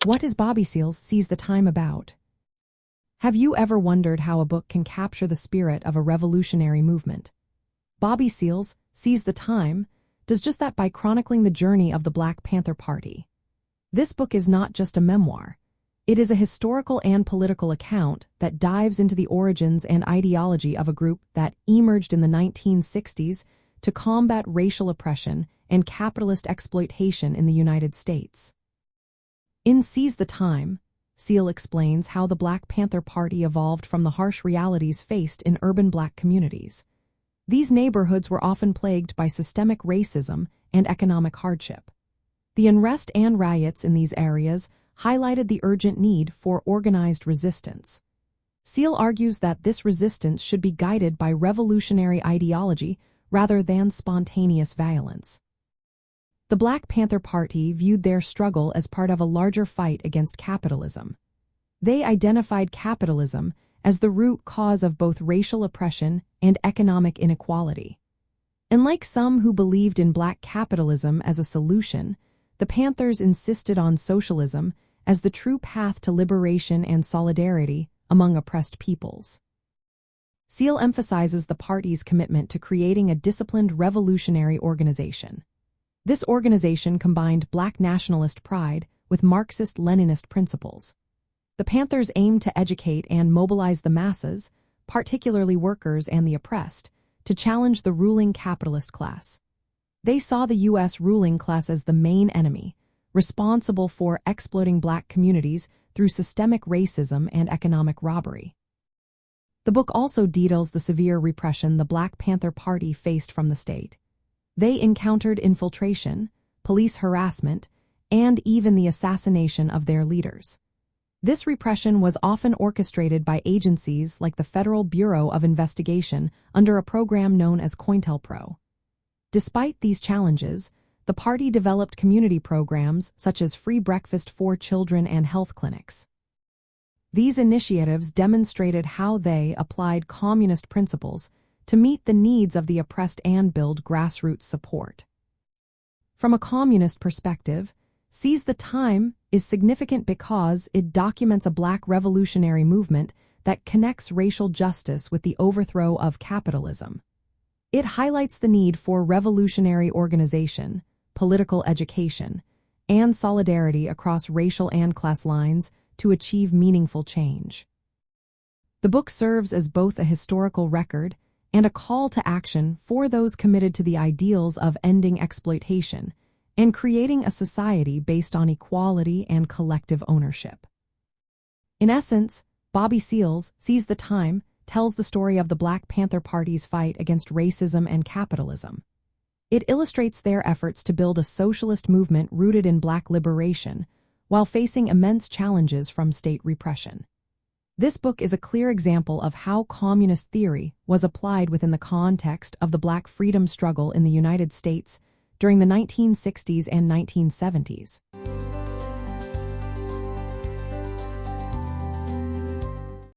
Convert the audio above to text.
What is Bobby Seale's Seize the Time about? Have you ever wondered how a book can capture the spirit of a revolutionary movement? Bobby Seale's Seize the Time does just that by chronicling the journey of the Black Panther Party. This book is not just a memoir. It is a historical and political account that dives into the origins and ideology of a group that emerged in the 1960s to combat racial oppression and capitalist exploitation in the United States. In Seize the Time, Seale explains how the Black Panther Party evolved from the harsh realities faced in urban Black communities. These neighborhoods were often plagued by systemic racism and economic hardship. The unrest and riots in these areas highlighted the urgent need for organized resistance. Seale argues that this resistance should be guided by revolutionary ideology rather than spontaneous violence. The Black Panther Party viewed their struggle as part of a larger fight against capitalism. They identified capitalism as the root cause of both racial oppression and economic inequality. Unlike some who believed in Black capitalism as a solution, the Panthers insisted on socialism as the true path to liberation and solidarity among oppressed peoples. Seale emphasizes the party's commitment to creating a disciplined revolutionary organization. This organization combined Black nationalist pride with Marxist-Leninist principles. The Panthers aimed to educate and mobilize the masses, particularly workers and the oppressed, to challenge the ruling capitalist class. They saw the U.S. ruling class as the main enemy, responsible for exploiting Black communities through systemic racism and economic robbery. The book also details the severe repression the Black Panther Party faced from the state. They encountered infiltration, police harassment, and even the assassination of their leaders. This repression was often orchestrated by agencies like the Federal Bureau of Investigation under a program known as COINTELPRO. Despite these challenges, the party developed community programs such as free breakfast for children and health clinics. These initiatives demonstrated how they applied communist principles to meet the needs of the oppressed and build grassroots support. From a communist perspective, Seize the Time is significant because it documents a Black revolutionary movement that connects racial justice with the overthrow of capitalism. It highlights the need for revolutionary organization, political education, and solidarity across racial and class lines to achieve meaningful change. The book serves as both a historical record and a call to action for those committed to the ideals of ending exploitation and creating a society based on equality and collective ownership. In essence, Bobby Seale's Seize the Time tells the story of the Black Panther Party's fight against racism and capitalism. It illustrates their efforts to build a socialist movement rooted in Black liberation while facing immense challenges from state repression. This book is a clear example of how communist theory was applied within the context of the Black freedom struggle in the United States during the 1960s and 1970s.